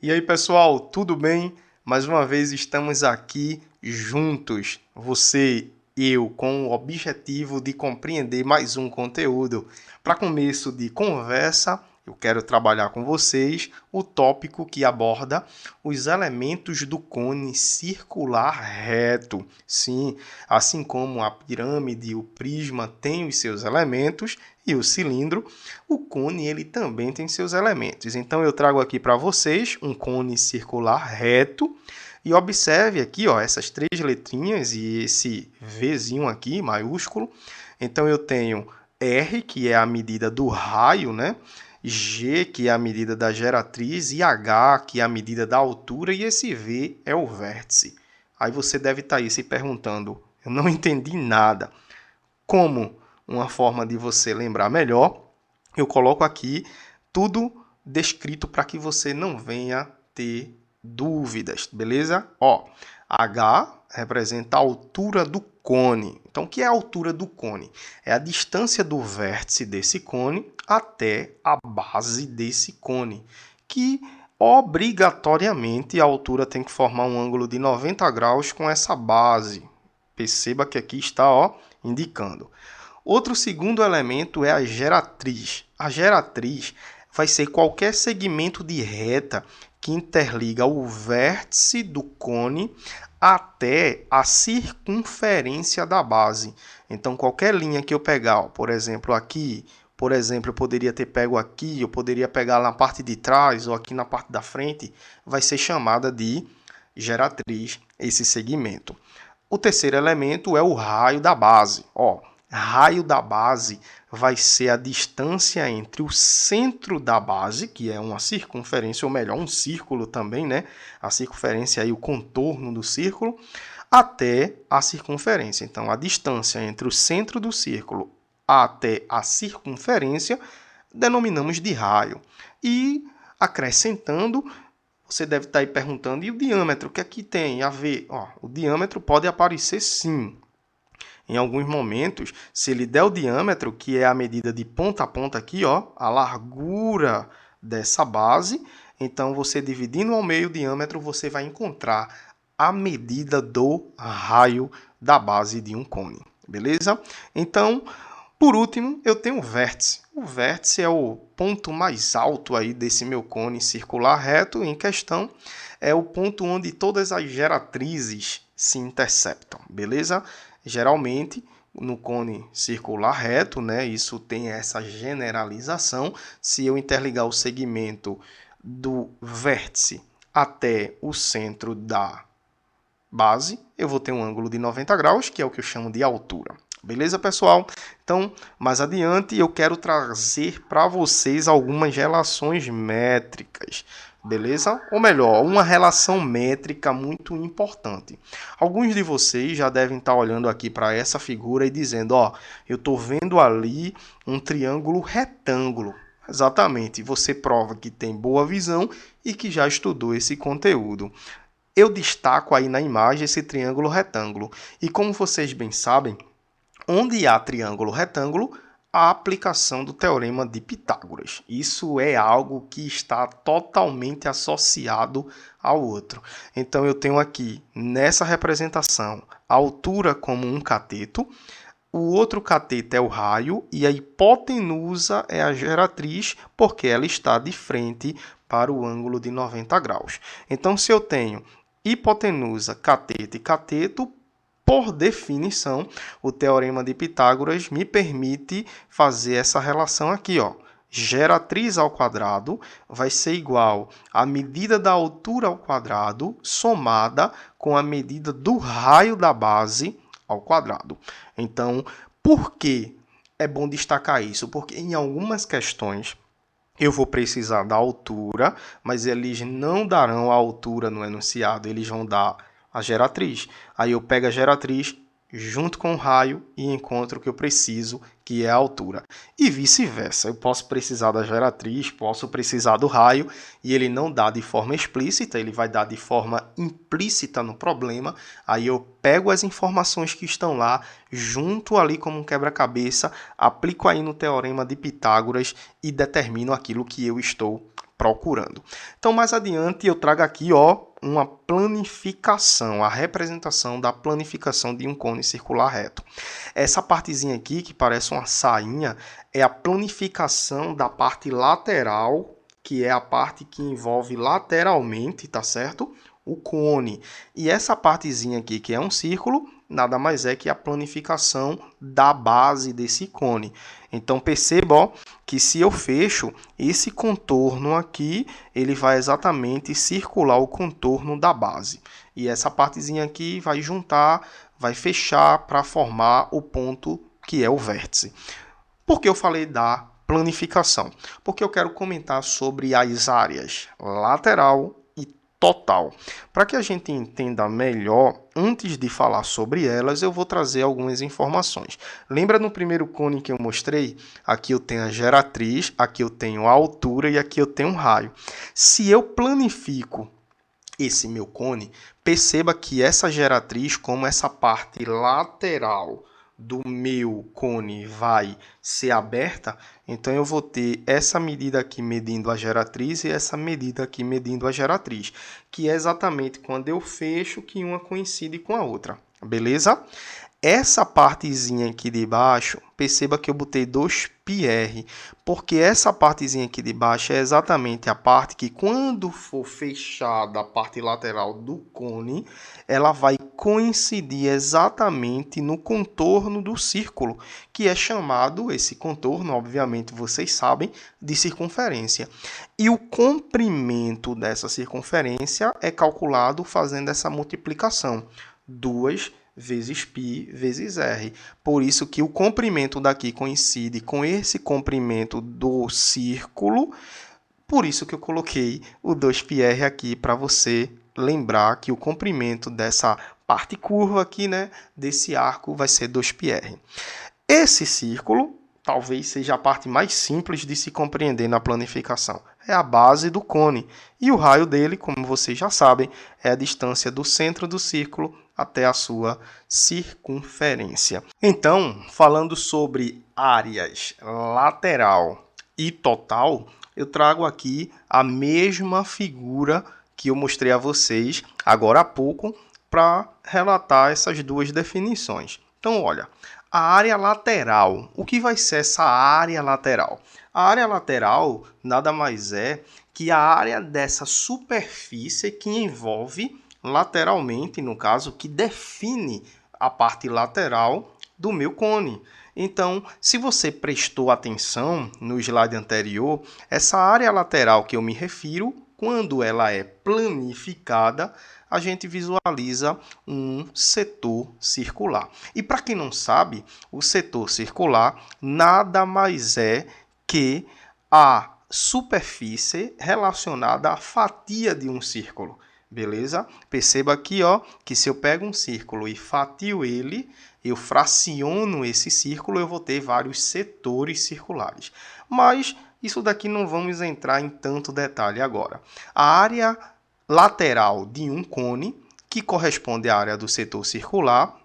E aí, pessoal, tudo bem? Mais uma vez estamos aqui juntos, você e eu, com o objetivo de compreender mais um conteúdo. Para começo de conversa, eu quero trabalhar com vocês o tópico que aborda os elementos do cone circular reto. Sim, assim como a pirâmide e o prisma têm os seus elementos e o cilindro, o cone ele também tem seus elementos. Então eu trago aqui para vocês um cone circular reto e observe aqui, ó, essas três letrinhas e esse Vzinho aqui maiúsculo. Então eu tenho R, que é a medida do raio, né? G, que é a medida da geratriz, e H, que é a medida da altura, e esse V é o vértice. Aí você deve estar aí se perguntando, eu não entendi nada. Como uma forma de você lembrar melhor, eu coloco aqui tudo descrito para que você não venha ter dúvidas, beleza? Ó, H representa a altura do cone. Então, o que é a altura do cone? É a distância do vértice desse cone até a base desse cone, que obrigatoriamente a altura tem que formar um ângulo de 90 graus com essa base. Perceba que aqui está, ó, indicando. Outro segundo elemento é a geratriz. A geratriz vai ser qualquer segmento de reta que interliga o vértice do cone até a circunferência da base. Então, qualquer linha que eu pegar, ó, por exemplo, aqui, eu poderia ter pego aqui, eu poderia pegar na parte de trás ou aqui na parte da frente, vai ser chamada de geratriz esse segmento. O terceiro elemento é o raio da base. Ó, raio da base vai ser a distância entre o centro da base, que é uma circunferência, ou melhor, um círculo também, né? A circunferência aí, o contorno do círculo, até a circunferência. Então, a distância entre o centro do círculo até a circunferência denominamos de raio. E acrescentando, você deve estar aí perguntando, e o diâmetro, o que é que tem a ver? Ó, o diâmetro pode aparecer sim. Em alguns momentos, se ele der o diâmetro, que é a medida de ponta a ponta aqui, ó, a largura dessa base, então você dividindo ao meio o diâmetro, você vai encontrar a medida do raio da base de um cone, beleza? Então, por último, eu tenho o vértice. O vértice é o ponto mais alto aí desse meu cone circular reto em questão. É o ponto onde todas as geratrizes se interceptam, beleza? Geralmente, no cone circular reto, né, isso tem essa generalização. Se eu interligar o segmento do vértice até o centro da base, eu vou ter um ângulo de 90 graus, que é o que eu chamo de altura. Beleza, pessoal? Então, mais adiante, eu quero trazer para vocês algumas relações métricas, beleza? Ou melhor, uma relação métrica muito importante. Alguns de vocês já devem estar olhando aqui para essa figura e dizendo, ó, eu estou vendo ali um triângulo retângulo. Exatamente, você prova que tem boa visão e que já estudou esse conteúdo. Eu destaco aí na imagem esse triângulo retângulo. E como vocês bem sabem, onde há triângulo retângulo, a aplicação do teorema de Pitágoras. Isso é algo que está totalmente associado ao outro. Então, eu tenho aqui, nessa representação, a altura como um cateto, o outro cateto é o raio e a hipotenusa é a geratriz, porque ela está de frente para o ângulo de 90 graus. Então, se eu tenho hipotenusa, cateto e cateto, por definição, o teorema de Pitágoras me permite fazer essa relação aqui, ó. Geratriz ao quadrado vai ser igual à medida da altura ao quadrado somada com a medida do raio da base ao quadrado. Então, por que é bom destacar isso? Porque em algumas questões eu vou precisar da altura, mas eles não darão a altura no enunciado, eles vão dar a geratriz. Aí eu pego a geratriz junto com o raio e encontro o que eu preciso, que é a altura. E vice-versa, eu posso precisar da geratriz, posso precisar do raio, e ele não dá de forma explícita, ele vai dar de forma implícita no problema. Aí eu pego as informações que estão lá, junto ali como um quebra-cabeça, aplico aí no teorema de Pitágoras e determino aquilo que eu estou procurando. Então, mais adiante, eu trago aqui, ó, uma planificação, a representação da planificação de um cone circular reto. Essa partezinha aqui, que parece uma sainha, é a planificação da parte lateral, que é a parte que envolve lateralmente, tá certo? O cone. E essa partezinha aqui, que é um círculo, nada mais é que a planificação da base desse cone. Então, perceba, ó, que se eu fecho esse contorno aqui, ele vai exatamente circular o contorno da base. E essa partezinha aqui vai juntar, vai fechar para formar o ponto que é o vértice. Por que eu falei da planificação? Porque eu quero comentar sobre as áreas lateral e total. Para que a gente entenda melhor, antes de falar sobre elas, eu vou trazer algumas informações. Lembra no primeiro cone que eu mostrei? Aqui eu tenho a geratriz, aqui eu tenho a altura e aqui eu tenho um raio. Se eu planifico esse meu cone, perceba que essa geratriz, como essa parte lateral do meu cone vai ser aberta, então eu vou ter essa medida aqui medindo a geratriz e essa medida aqui medindo a geratriz, que é exatamente quando eu fecho que uma coincide com a outra, beleza? Essa partezinha aqui de baixo, perceba que eu botei 2πr, porque essa partezinha aqui de baixo é exatamente a parte que, quando for fechada a parte lateral do cone, ela vai coincidir exatamente no contorno do círculo, que é chamado, esse contorno, obviamente vocês sabem, de circunferência. E o comprimento dessa circunferência é calculado fazendo essa multiplicação, 2 vezes π vezes r. Por isso que o comprimento daqui coincide com esse comprimento do círculo. Por isso que eu coloquei o 2πr aqui para você lembrar que o comprimento dessa parte curva aqui, né, desse arco vai ser 2πr. Esse círculo talvez seja a parte mais simples de se compreender na planificação. É a base do cone. E o raio dele, como vocês já sabem, é a distância do centro do círculo até a sua circunferência. Então, falando sobre áreas lateral e total, eu trago aqui a mesma figura que eu mostrei a vocês agora há pouco para relatar essas duas definições. Então, olha, a área lateral. O que vai ser essa área lateral? A área lateral nada mais é que a área dessa superfície que envolve lateralmente, no caso, que define a parte lateral do meu cone. Então, se você prestou atenção no slide anterior, essa área lateral que eu me refiro, quando ela é planificada, a gente visualiza um setor circular. E para quem não sabe, o setor circular nada mais é que a superfície relacionada à fatia de um círculo. Beleza? Perceba aqui, ó, que se eu pego um círculo e fatio ele, eu fraciono esse círculo, eu vou ter vários setores circulares. Mas isso daqui não vamos entrar em tanto detalhe agora. A área lateral de um cone, que corresponde à área do setor circular,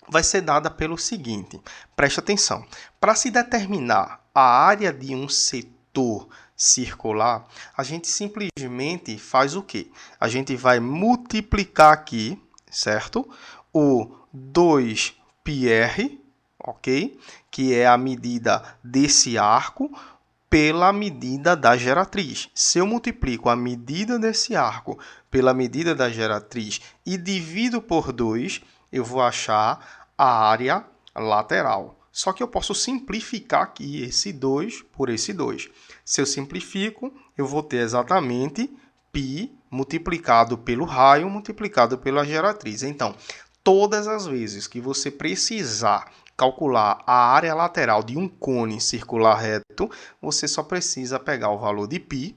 vai ser dada pelo seguinte. Preste atenção. Para se determinar a área de um setor circular, a gente simplesmente faz o quê? A gente vai multiplicar aqui, certo? O 2πr, ok? Que é a medida desse arco, pela medida da geratriz. Se eu multiplico a medida desse arco pela medida da geratriz e divido por 2, eu vou achar a área lateral. Só que eu posso simplificar aqui esse 2 por esse 2. Se eu simplifico, eu vou ter exatamente π multiplicado pelo raio multiplicado pela geratriz. Então, todas as vezes que você precisar calcular a área lateral de um cone circular reto, você só precisa pegar o valor de π,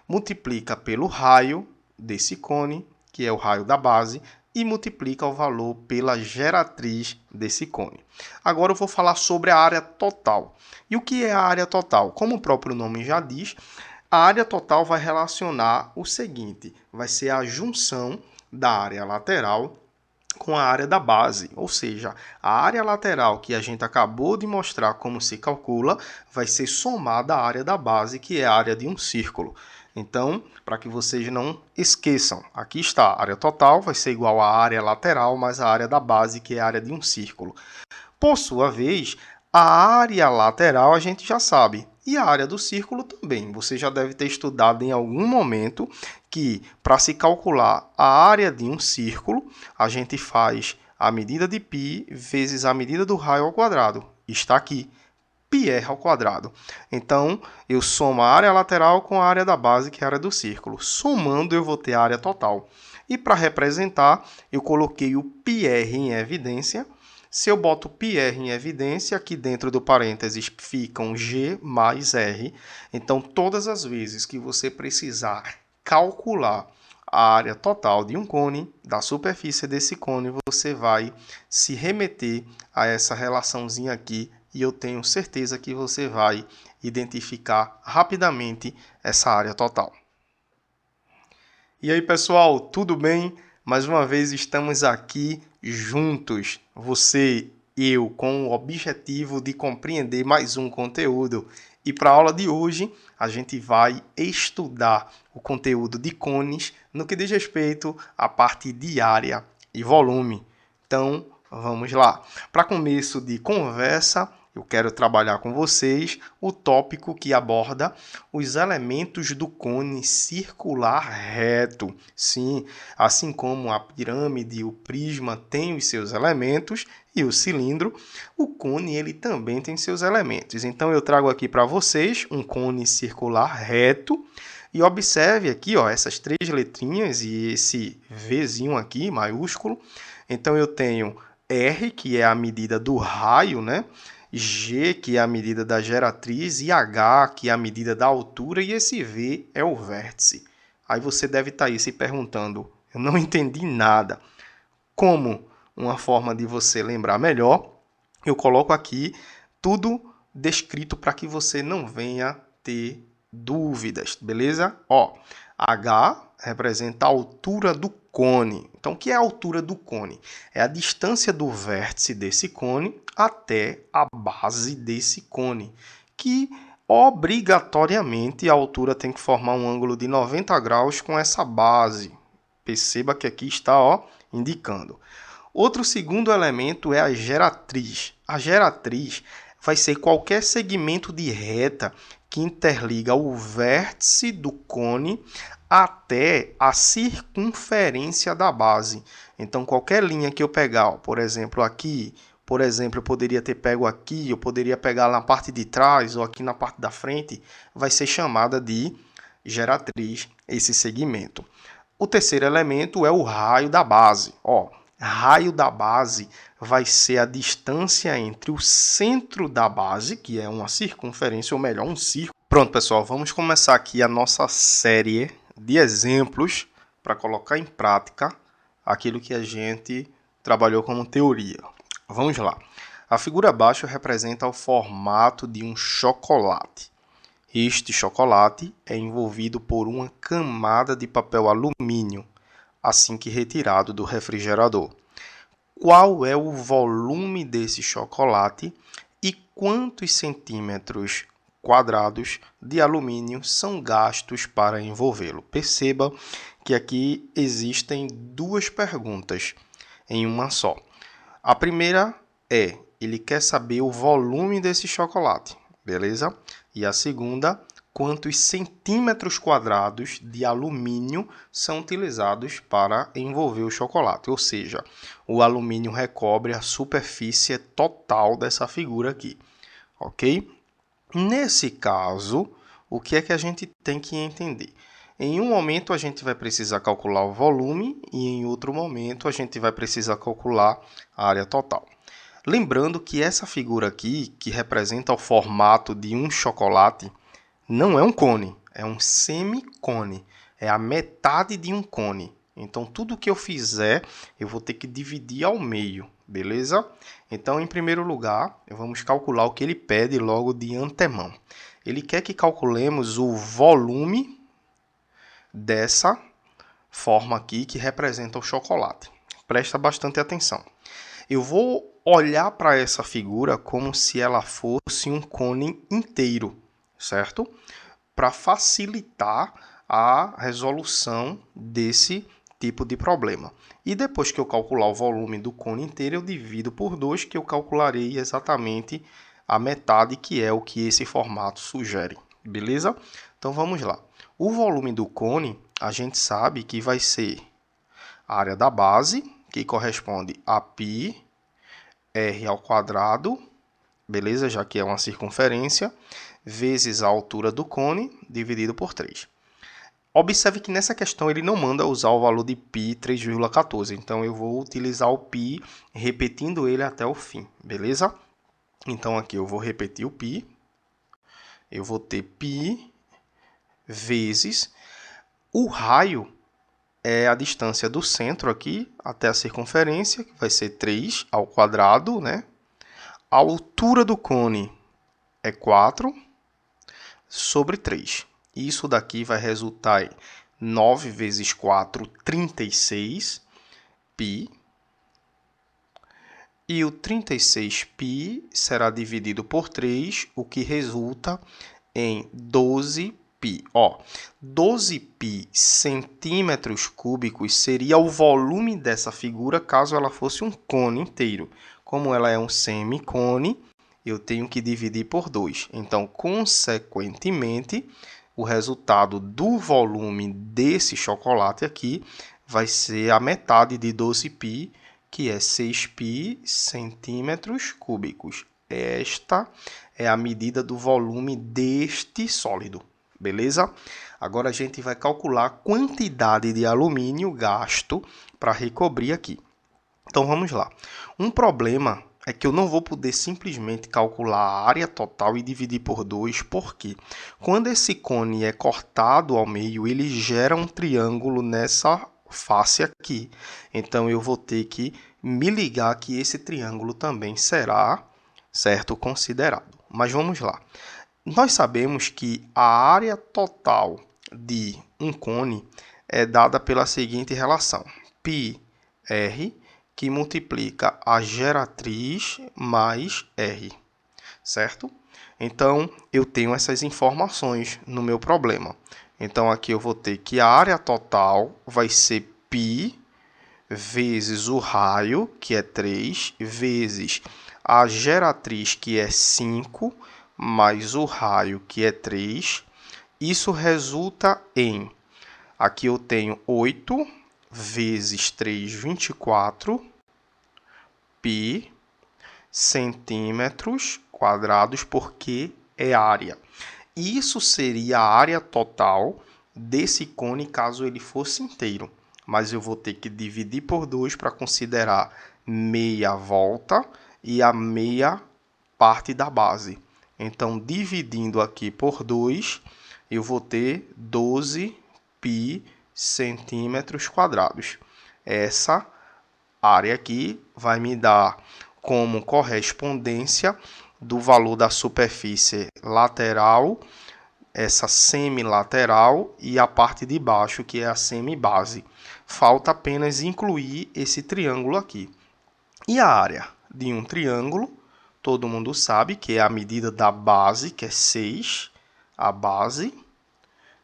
multiplica pelo raio desse cone, que é o raio da base, e multiplica o valor pela geratriz desse cone. Agora eu vou falar sobre a área total. E o que é a área total? Como o próprio nome já diz, a área total vai relacionar o seguinte, vai ser a junção da área lateral com a área da base, ou seja, a área lateral que a gente acabou de mostrar como se calcula vai ser somada à área da base, que é a área de um círculo. Então, para que vocês não esqueçam, aqui está, a área total vai ser igual à área lateral mais a área da base, que é a área de um círculo. Por sua vez, a área lateral a gente já sabe, e a área do círculo também. Você já deve ter estudado em algum momento que, para se calcular a área de um círculo, a gente faz a medida de π vezes a medida do raio ao quadrado. Está aqui, πr ao quadrado. Então, eu somo a área lateral com a área da base, que é a área do círculo. Somando, eu vou ter a área total. E para representar, eu coloquei o πr em evidência. Se eu boto πr em evidência, aqui dentro do parênteses ficam g mais r. Então, todas as vezes que você precisar calcular a área total de um cone, da superfície desse cone, você vai se remeter a essa relaçãozinha aqui e eu tenho certeza que você vai identificar rapidamente essa área total. E aí, pessoal, tudo bem? Mais uma vez estamos aqui juntos, você e eu, com o objetivo de compreender mais um conteúdo. E para a aula de hoje, a gente vai estudar o conteúdo de cones no que diz respeito à parte de área e volume. Então, vamos lá. Para começo de conversa, eu quero trabalhar com vocês o tópico que aborda os elementos do cone circular reto. Sim, assim como a pirâmide e o prisma têm os seus elementos e o cilindro, o cone ele também tem seus elementos. Então eu trago aqui para vocês um cone circular reto e observe aqui, ó, essas três letrinhas e esse Vzinho aqui maiúsculo. Então eu tenho R, que é a medida do raio, né? G, que é a medida da geratriz, e H, que é a medida da altura, e esse V é o vértice. Aí você deve estar aí se perguntando, eu não entendi nada. Como uma forma de você lembrar melhor, eu coloco aqui tudo descrito para que você não venha ter dúvidas, beleza? Ó, H representa a altura do cone. Então, o que é a altura do cone? É a distância do vértice desse cone até a base desse cone, que obrigatoriamente a altura tem que formar um ângulo de 90 graus com essa base. Perceba que aqui está, ó, indicando. Outro segundo elemento é a geratriz. A geratriz vai ser qualquer segmento de reta que interliga o vértice do cone até a circunferência da base. Então, qualquer linha que eu pegar, ó, por exemplo, aqui, eu poderia ter pego aqui, eu poderia pegar na parte de trás ou aqui na parte da frente, vai ser chamada de geratriz esse segmento. O terceiro elemento é o raio da base. Ó, raio da base vai ser a distância entre o centro da base, que é uma circunferência, ou melhor, um círculo. Pronto, pessoal, vamos começar aqui a nossa série de exemplos para colocar em prática aquilo que a gente trabalhou como teoria. Vamos lá. A figura abaixo representa o formato de um chocolate. Este chocolate é envolvido por uma camada de papel alumínio, assim que retirado do refrigerador. Qual é o volume desse chocolate e quantos centímetros quadrados de alumínio são gastos para envolvê-lo? Perceba que aqui existem duas perguntas em uma só. A primeira é, ele quer saber o volume desse chocolate, beleza? E a segunda, quantos centímetros quadrados de alumínio são utilizados para envolver o chocolate. Ou seja, o alumínio recobre a superfície total dessa figura aqui, ok? Nesse caso, o que é que a gente tem que entender? Em um momento, a gente vai precisar calcular o volume e em outro momento, a gente vai precisar calcular a área total. Lembrando que essa figura aqui, que representa o formato de um chocolate, não é um cone, é um semicone, é a metade de um cone. Então, tudo que eu fizer, eu vou ter que dividir ao meio, beleza? Então, em primeiro lugar, vamos calcular o que ele pede logo de antemão. Ele quer que calculemos o volume dessa forma aqui que representa o chocolate. Presta bastante atenção. Eu vou olhar para essa figura como se ela fosse um cone inteiro, certo? Para facilitar a resolução desse tipo de problema. E depois que eu calcular o volume do cone inteiro, eu divido por 2, que eu calcularei exatamente a metade, que é o que esse formato sugere. Beleza? Então vamos lá. O volume do cone, a gente sabe que vai ser a área da base, que corresponde a πr ao quadrado, beleza? Já que é uma circunferência, vezes a altura do cone, dividido por 3. Observe que nessa questão ele não manda usar o valor de π 3,14. Então, eu vou utilizar o π repetindo ele até o fim, beleza? Então, aqui eu vou repetir o π. Eu vou ter π vezes o raio é a distância do centro aqui até a circunferência, que vai ser 3 ao quadrado, né? A altura do cone é 4 sobre 3. Isso daqui vai resultar em 9 vezes 4, 36 π. E o 36π será dividido por 3, o que resulta em 12π. 12π centímetros cúbicos seria o volume dessa figura caso ela fosse um cone inteiro. Como ela é um semicone, eu tenho que dividir por 2. Então, consequentemente, o resultado do volume desse chocolate aqui vai ser a metade de 12π, que é 6π centímetros cúbicos. Esta é a medida do volume deste sólido, beleza? Agora a gente vai calcular a quantidade de alumínio gasto para recobrir aqui. Então vamos lá. Um problema é que eu não vou poder simplesmente calcular a área total e dividir por 2, porque quando esse cone é cortado ao meio, ele gera um triângulo nessa face aqui. Então, eu vou ter que me ligar que esse triângulo também será, certo, considerado. Mas vamos lá. Nós sabemos que a área total de um cone é dada pela seguinte relação. πr, que multiplica a geratriz mais R, certo? Então, eu tenho essas informações no meu problema. Então, aqui eu vou ter que a área total vai ser π vezes o raio, que é 3, vezes a geratriz, que é 5, mais o raio, que é 3. Isso resulta em, aqui eu tenho 8 vezes 3, 24 π centímetros quadrados, porque é área. Isso seria a área total desse cone caso ele fosse inteiro. Mas eu vou ter que dividir por 2 para considerar meia volta e a meia parte da base. Então, dividindo aqui por 2, eu vou ter 12 π centímetros quadrados. Essa área aqui vai me dar como correspondência do valor da superfície lateral, essa semilateral, e a parte de baixo, que é a semibase. Falta apenas incluir esse triângulo aqui. E a área de um triângulo, todo mundo sabe que é a medida da base, que é 6, a base,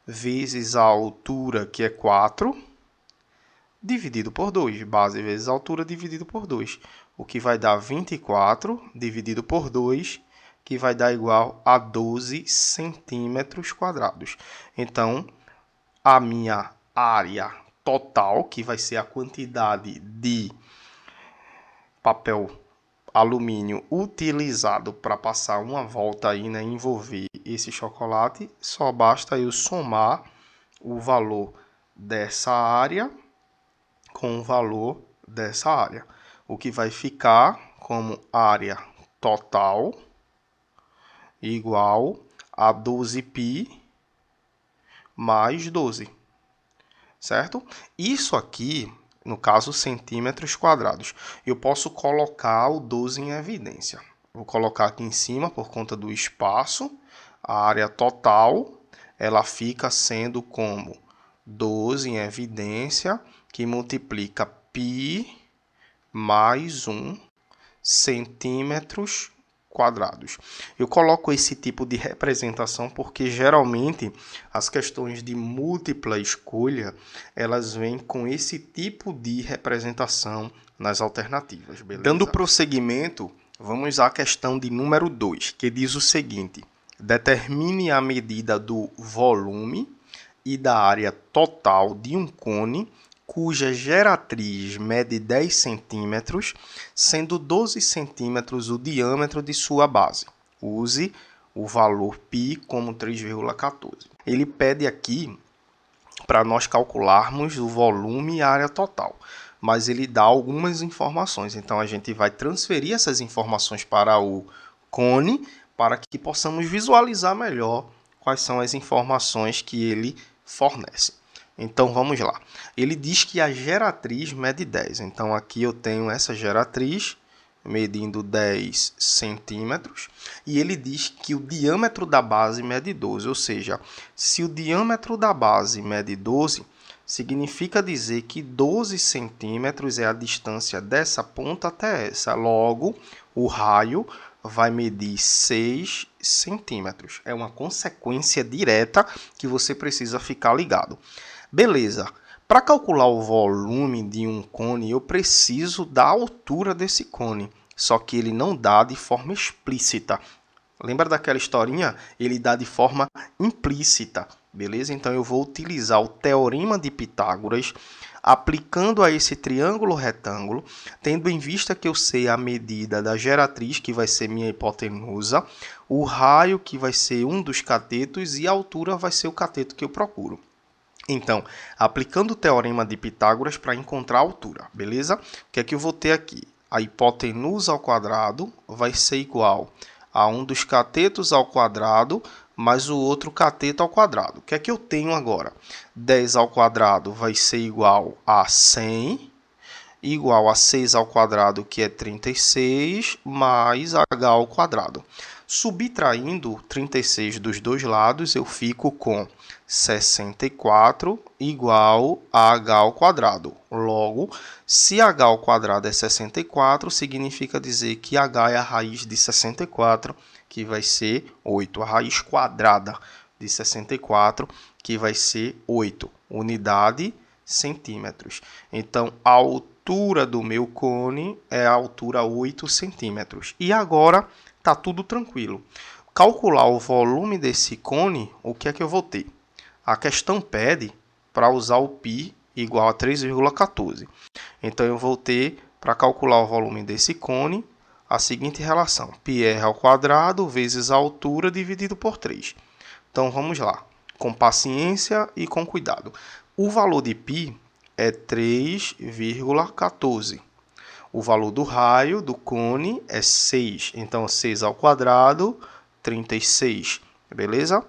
vezes a altura, que é 4, dividido por 2. Base vezes altura dividido por 2. O que vai dar 24 dividido por 2, que vai dar igual a 12 centímetros quadrados. Então, a minha área total, que vai ser a quantidade de papel alumínio utilizado para passar uma volta aí, né, envolver esse chocolate, só basta eu somar o valor dessa área com o valor dessa área, o que vai ficar como área total igual a 12π mais 12, certo? Isso aqui, no caso, centímetros quadrados. Eu posso colocar o 12 em evidência. Vou colocar aqui em cima por conta do espaço. A área total, ela fica sendo como 12 em evidência, que multiplica π mais 1 centímetros quadrados. Eu coloco esse tipo de representação porque geralmente as questões de múltipla escolha, elas vêm com esse tipo de representação nas alternativas, beleza? Dando prosseguimento, vamos à questão de número 2, que diz o seguinte: determine a medida do volume e da área total de um cone cuja geratriz mede 10 centímetros, sendo 12 centímetros o diâmetro de sua base. Use o valor π como 3,14. Ele pede aqui para nós calcularmos o volume e a área total, mas ele dá algumas informações. Então, a gente vai transferir essas informações para o cone para que possamos visualizar melhor quais são as informações que ele fornece. Então, vamos lá. Ele diz que a geratriz mede 10. Então, aqui eu tenho essa geratriz medindo 10 centímetros. E ele diz que o diâmetro da base mede 12. Ou seja, se o diâmetro da base mede 12, significa dizer que 12 centímetros é a distância dessa ponta até essa. Logo, o raio vai medir 6 centímetros. É uma consequência direta que você precisa ficar ligado. Beleza. Para calcular o volume de um cone, eu preciso da altura desse cone. Só que ele não dá de forma explícita. Lembra daquela historinha? Ele dá de forma implícita. Beleza? Então, eu vou utilizar o teorema de Pitágoras, aplicando a esse triângulo retângulo, tendo em vista que eu sei a medida da geratriz, que vai ser minha hipotenusa, o raio, que vai ser um dos catetos, e a altura vai ser o cateto que eu procuro. Então, aplicando o teorema de Pitágoras para encontrar a altura, beleza? O que é que eu vou ter aqui? A hipotenusa ao quadrado vai ser igual a um dos catetos ao quadrado mais o outro cateto ao quadrado. O que é que eu tenho agora? 10 ao quadrado vai ser igual a 100, igual a 6 ao quadrado, que é 36, mais h ao quadrado. Subtraindo 36 dos dois lados, eu fico com 64 igual a h ao quadrado. Logo, se h ao quadrado é 64, significa dizer que h é a raiz de 64, que vai ser 8. A raiz quadrada de 64, que vai ser 8. Unidade centímetros. Então, a altura do meu cone é a altura 8 centímetros. E agora está tudo tranquilo. Calcular o volume desse cone, o que é que eu vou ter? A questão pede para usar o π igual a 3,14. Então, eu vou ter, para calcular o volume desse cone, a seguinte relação: πr ao quadrado vezes a altura dividido por 3. Então, vamos lá, com paciência e com cuidado. O valor de π é 3,14. O valor do raio do cone é 6. Então, 6 ao quadrado, 36. Beleza?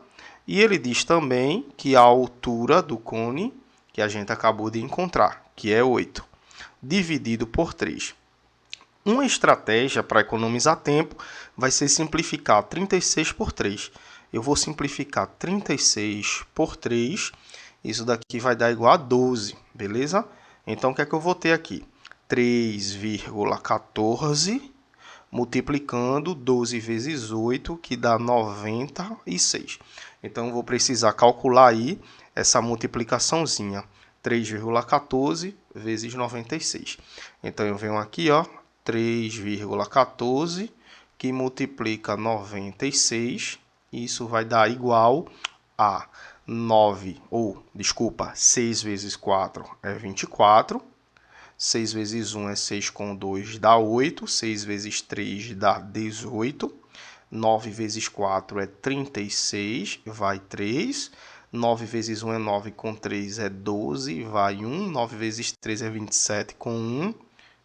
E ele diz também que a altura do cone, que a gente acabou de encontrar, que é 8, dividido por 3. Uma estratégia para economizar tempo vai ser simplificar 36 por 3. Eu vou simplificar 36 por 3. Isso daqui vai dar igual a 12, beleza? Então, o que é que eu vou ter aqui? 3,14 multiplicando 12 vezes 8, que dá 96. Então, eu vou precisar calcular aí essa multiplicaçãozinha. 3,14 vezes 96. Então, eu venho aqui, ó, 3,14, que multiplica 96. Isso vai dar igual a 6 vezes 4 é 24. 6 vezes 1 é 6 com 2 dá 8. 6 vezes 3 dá 18. 9 vezes 4 é 36, vai 3. 9 vezes 1 é 9, com 3 é 12, vai 1. 9 vezes 3 é 27, com 1,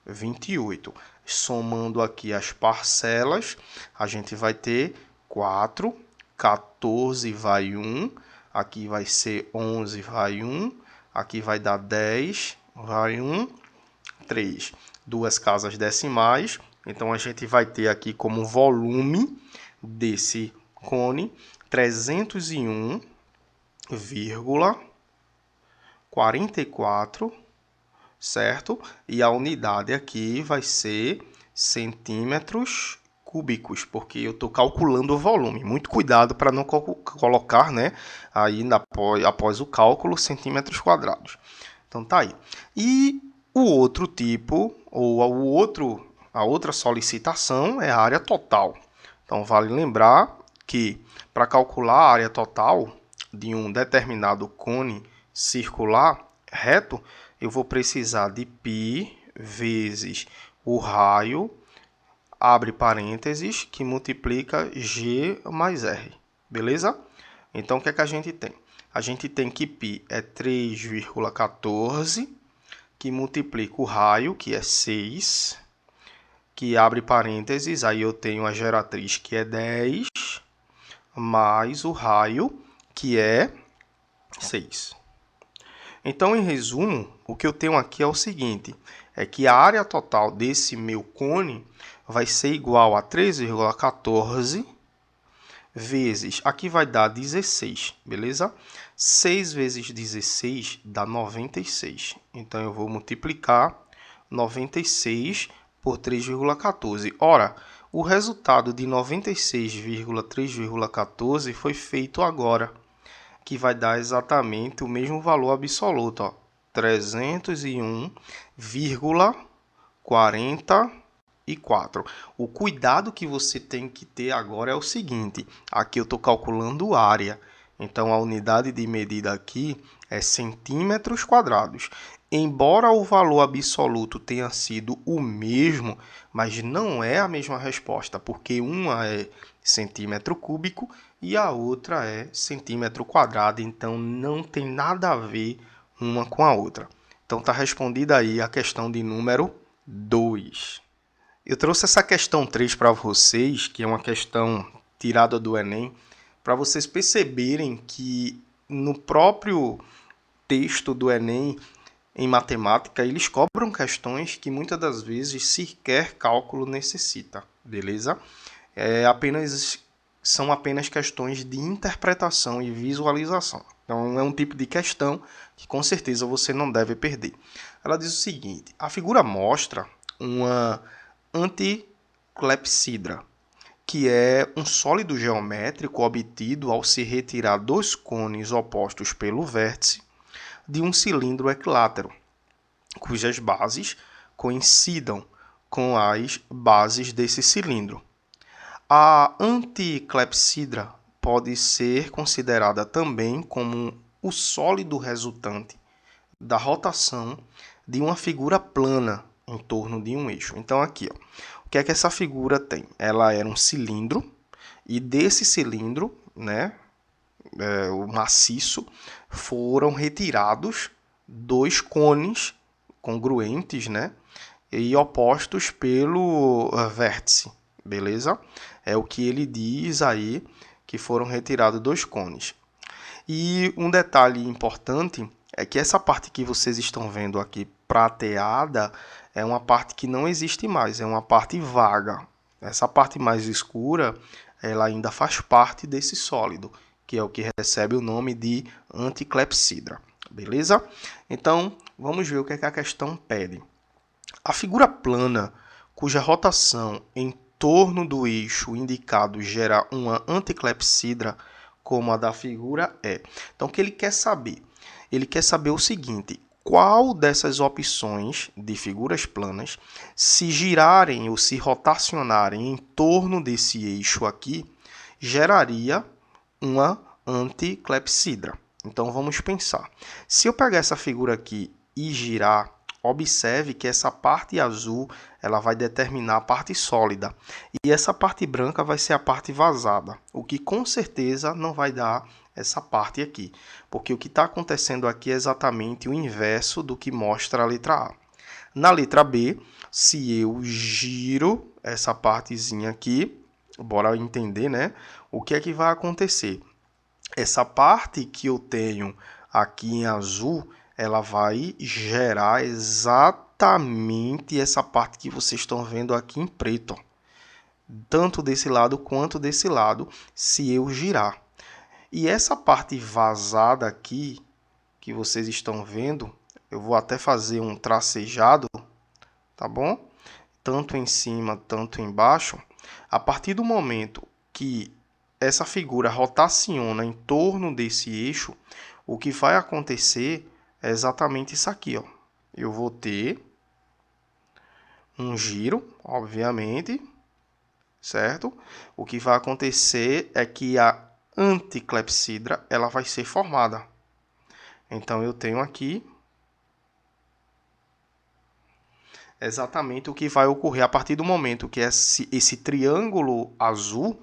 28. Somando aqui as parcelas, a gente vai ter 4, 14 vai 1, aqui vai ser 11, vai 1, aqui vai dar 10, vai 1, 3. Duas casas decimais, então a gente vai ter aqui como volume desse cone 301,44 certo? E a unidade aqui vai ser centímetros cúbicos, porque eu estou calculando o volume. Muito cuidado para não colocar, né, aí após o cálculo, centímetros quadrados. Então tá aí. E o outro tipo, ou a outra solicitação é a área total. Então vale lembrar que para calcular a área total de um determinado cone circular reto, eu vou precisar de π vezes o raio, abre parênteses, que multiplica G mais R. Beleza? Então, o que é que a gente tem? A gente tem que π é 3,14, que multiplica o raio, que é 6, que abre parênteses, aí eu tenho a geratriz, que é 10, mais o raio, que é 6. Então, em resumo, o que eu tenho aqui é o seguinte, é que a área total desse meu cone vai ser igual a 3,14 vezes, aqui vai dar 16, beleza? 6 vezes 16 dá 96. Então, eu vou multiplicar 96 por 3,14. Ora, o resultado de 96,3,14 foi feito agora, que vai dar exatamente o mesmo valor absoluto, ó, 301,44. O cuidado que você tem que ter agora é o seguinte, aqui eu estou calculando área, então a unidade de medida aqui é centímetros quadrados. Embora o valor absoluto tenha sido o mesmo, mas não é a mesma resposta, porque uma é centímetro cúbico e a outra é centímetro quadrado, então não tem nada a ver uma com a outra. Então está respondida aí a questão de número 2. Eu trouxe essa questão 3 para vocês, que é uma questão tirada do Enem, para vocês perceberem que no próprio texto do Enem, em matemática, eles cobram questões que muitas das vezes sequer cálculo necessita, beleza? São apenas questões de interpretação e visualização. Então, é um tipo de questão que com certeza você não deve perder. Ela diz o seguinte, a figura mostra uma anticlepsidra, que é um sólido geométrico obtido ao se retirar dois cones opostos pelo vértice de um cilindro equilátero, cujas bases coincidam com as bases desse cilindro. A anticlepsidra pode ser considerada também como o sólido resultante da rotação de uma figura plana em torno de um eixo. Então, aqui, ó, o que é que essa figura tem? Ela era um cilindro, e desse cilindro, né, o maciço, foram retirados dois cones congruentes, né, e opostos pelo vértice, beleza? É o que ele diz aí, que foram retirados dois cones. E um detalhe importante é que essa parte que vocês estão vendo aqui prateada é uma parte que não existe mais, é uma parte vaga. Essa parte mais escura, ela ainda faz parte desse sólido, que é o que recebe o nome de anticlepsidra, beleza? Então, vamos ver o que é que a questão pede. A figura plana, cuja rotação em torno do eixo indicado gera uma anticlepsidra, como a da figura é. Então, o que ele quer saber? Ele quer saber o seguinte, qual dessas opções de figuras planas, se girarem ou se rotacionarem em torno desse eixo aqui, geraria uma anticlepsidra. Então, vamos pensar. Se eu pegar essa figura aqui e girar, observe que essa parte azul ela vai determinar a parte sólida e essa parte branca vai ser a parte vazada, o que com certeza não vai dar essa parte aqui, porque o que está acontecendo aqui é exatamente o inverso do que mostra a letra A. Na letra B, se eu giro essa partezinha aqui, bora entender, né? O que é que vai acontecer? Essa parte que eu tenho aqui em azul, ela vai gerar exatamente essa parte que vocês estão vendo aqui em preto, tanto desse lado quanto desse lado, se eu girar. E essa parte vazada aqui, que vocês estão vendo, Eu vou até fazer um tracejado, tá bom? Tanto em cima, tanto embaixo. A partir do momento que essa figura rotaciona em torno desse eixo, o que vai acontecer é exatamente isso aqui, ó. Eu vou ter um giro, obviamente, certo? O que vai acontecer é que a anticlepsidra ela vai ser formada. Então, eu tenho aqui exatamente o que vai ocorrer a partir do momento que esse triângulo azul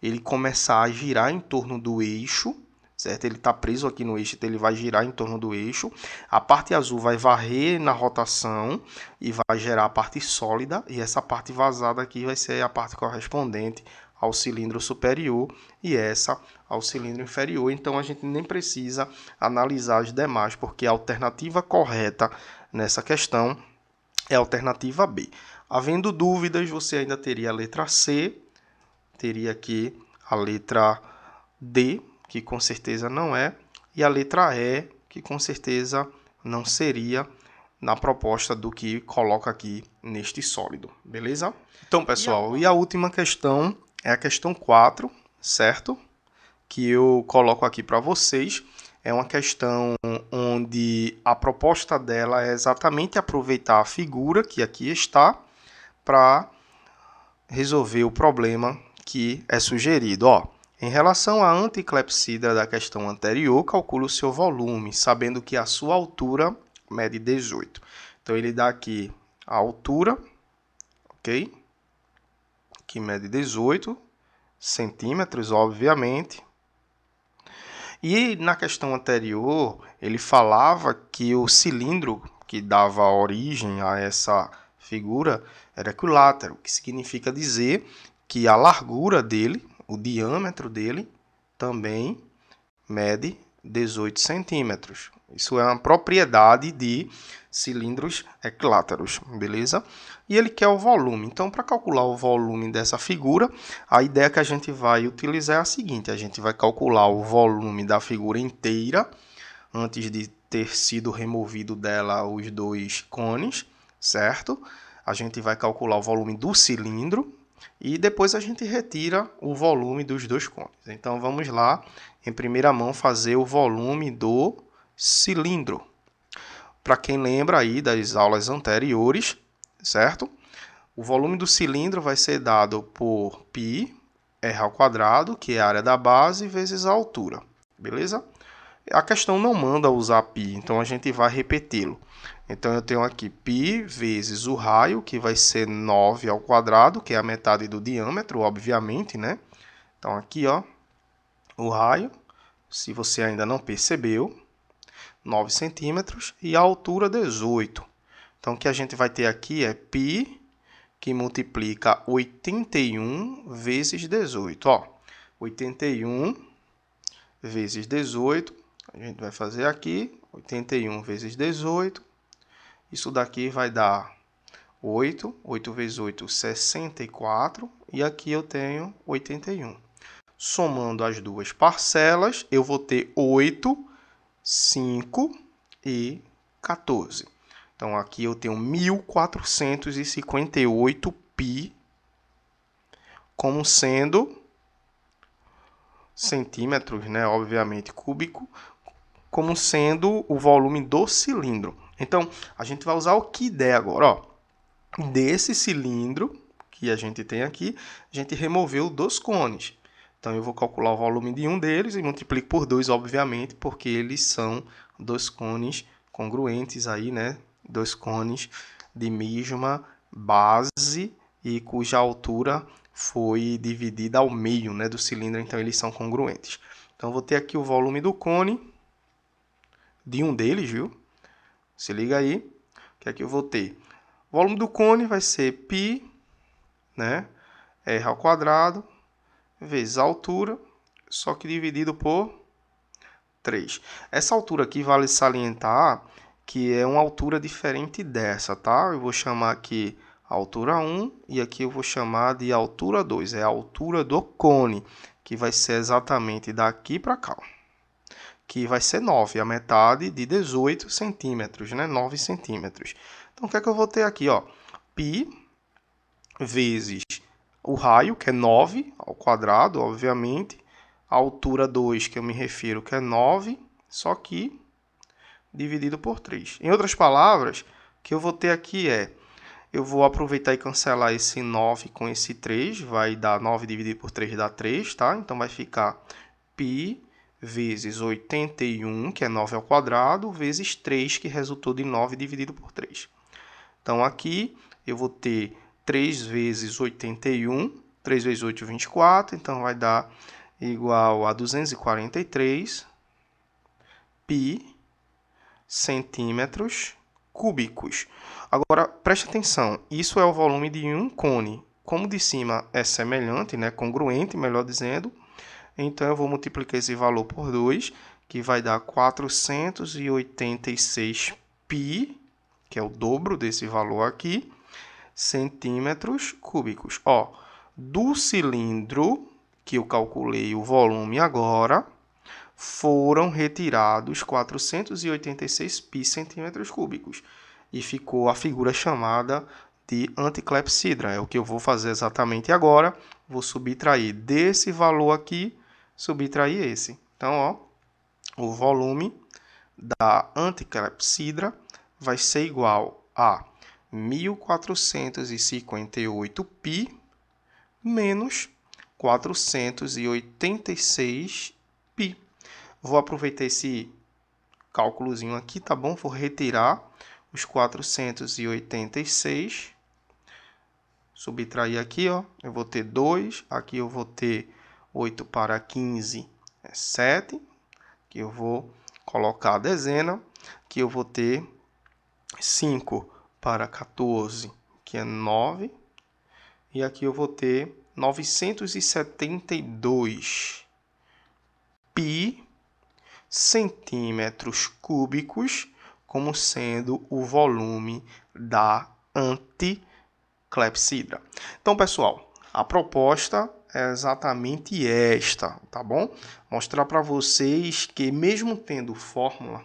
ele começar a girar em torno do eixo, certo? Ele está preso aqui no eixo, então ele vai girar em torno do eixo. A parte azul vai varrer na rotação e vai gerar a parte sólida, e essa parte vazada aqui vai ser a parte correspondente ao cilindro superior e essa ao cilindro inferior. Então a gente nem precisa analisar as demais, porque a alternativa correta nessa questão é a alternativa B. Havendo dúvidas, você ainda teria a letra C, teria aqui a letra D, que com certeza não é, e a letra E, que com certeza não seria na proposta do que coloca aqui neste sólido, beleza? Então, pessoal, e a última questão é a questão 4, certo? Que eu coloco aqui para vocês. É uma questão onde a proposta dela é exatamente aproveitar a figura que aqui está para resolver o problema que é sugerido. Ó, em relação à anticlepsidra da questão anterior, calcule o seu volume, sabendo que a sua altura mede 18. Então, ele dá aqui a altura, ok? Que mede 18 centímetros, obviamente. E na questão anterior, ele falava que o cilindro que dava origem a essa figura era equilátero, que significa dizer que a largura dele, o diâmetro dele, também mede 18 centímetros. Isso é uma propriedade de cilindros equiláteros, beleza? E ele quer o volume. Então, para calcular o volume dessa figura, a ideia que a gente vai utilizar é a seguinte: a gente vai calcular o volume da figura inteira, antes de ter sido removido dela os dois cones, certo? A gente vai calcular o volume do cilindro e depois a gente retira o volume dos dois cones. Então, vamos lá, em primeira mão, fazer o volume do cilindro. Para quem lembra aí das aulas anteriores, certo? O volume do cilindro vai ser dado por πr ao quadrado, que é a área da base, vezes a altura, beleza? A questão não manda usar π, então a gente vai repeti-lo. Então, eu tenho aqui π vezes o raio, que vai ser 9 ao quadrado, que é a metade do diâmetro, obviamente, né? Então, aqui, ó, o raio, se você ainda não percebeu, 9 centímetros, e a altura 18. Então, o que a gente vai ter aqui é π, que multiplica 81 vezes 18. Ó, 81 vezes 18, a gente vai fazer aqui, 81 vezes 18. Isso daqui vai dar 8. 8 vezes 8, 64. E aqui eu tenho 81. Somando as duas parcelas, eu vou ter 8, 5 e 14. Então, aqui eu tenho 1.458 π como sendo centímetros, né? Obviamente, cúbico, como sendo o volume do cilindro. Então, a gente vai usar o que der agora, ó. Desse cilindro que a gente tem aqui, a gente removeu dos cones. Então, eu vou calcular o volume de um deles e multiplico por 2, obviamente, porque eles são dois cones congruentes aí, né? Dois cones de mesma base e cuja altura foi dividida ao meio, né, do cilindro, então eles são congruentes. Então, eu vou ter aqui o volume do cone, de um deles, viu? Se liga aí, que aqui eu vou ter. O volume do cone vai ser π, né, r ao quadrado, vezes a altura, só que dividido por 3. Essa altura aqui vale salientar que é uma altura diferente dessa, tá? Eu vou chamar aqui altura 1 e aqui eu vou chamar de altura 2. É a altura do cone, que vai ser exatamente daqui para cá. que vai ser 9, a metade de 18 centímetros, né? 9 centímetros. Então, o que é que eu vou ter aqui, ó? Π vezes o raio, que é 9 ao quadrado, obviamente. A altura 2, que eu me refiro, que é 9, só que dividido por 3. Em outras palavras, o que eu vou ter aqui é, eu vou aproveitar e cancelar esse 9 com esse 3, vai dar 9 dividido por 3 dá 3, tá? Então, vai ficar π vezes 81, que é 9 ao quadrado, vezes 3, que resultou de 9 dividido por 3. Então, aqui eu vou ter 3 vezes 81, 3 vezes 8, 24, então vai dar igual a 243 π centímetros cúbicos. Agora, preste atenção, isso é o volume de um cone. Como de cima é semelhante, né, congruente, melhor dizendo, então eu vou multiplicar esse valor por 2, que vai dar 486 π, que é o dobro desse valor aqui, centímetros cúbicos. Ó, do cilindro, que eu calculei o volume agora, foram retirados 486 π centímetros cúbicos. E ficou a figura chamada de anticlepsidra. É o que eu vou fazer exatamente agora. Vou subtrair desse valor aqui, subtrair esse. Então, ó, o volume da anticlepsidra vai ser igual a 1.458 π menos 486 π. Vou aproveitar esse cálculozinho aqui, tá bom? Vou retirar os 486, subtrair aqui, ó, eu vou ter 2, aqui eu vou ter 8 para 15, é 7, que eu vou colocar a dezena, que eu vou ter 5 para 14, que é 9, e aqui eu vou ter 972 π centímetros cúbicos como sendo o volume da anticlepsidra. Então, pessoal, a proposta é exatamente esta, tá bom? Mostrar para vocês que mesmo tendo fórmula,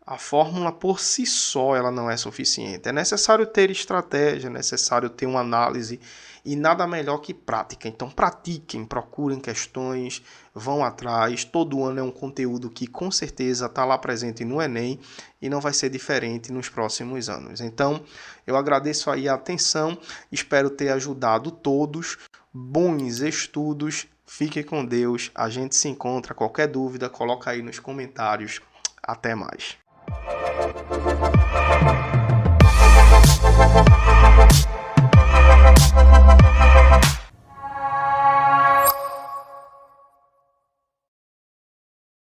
a fórmula por si só ela não é suficiente. É necessário ter estratégia, é necessário ter uma análise e nada melhor que prática. Então pratiquem, procurem questões, vão atrás. Todo ano é um conteúdo que com certeza está lá presente no Enem e não vai ser diferente nos próximos anos. Então eu agradeço aí a atenção, espero ter ajudado todos. Bons estudos, fiquem com Deus. A gente se encontra. Qualquer dúvida, coloca aí nos comentários. Até mais.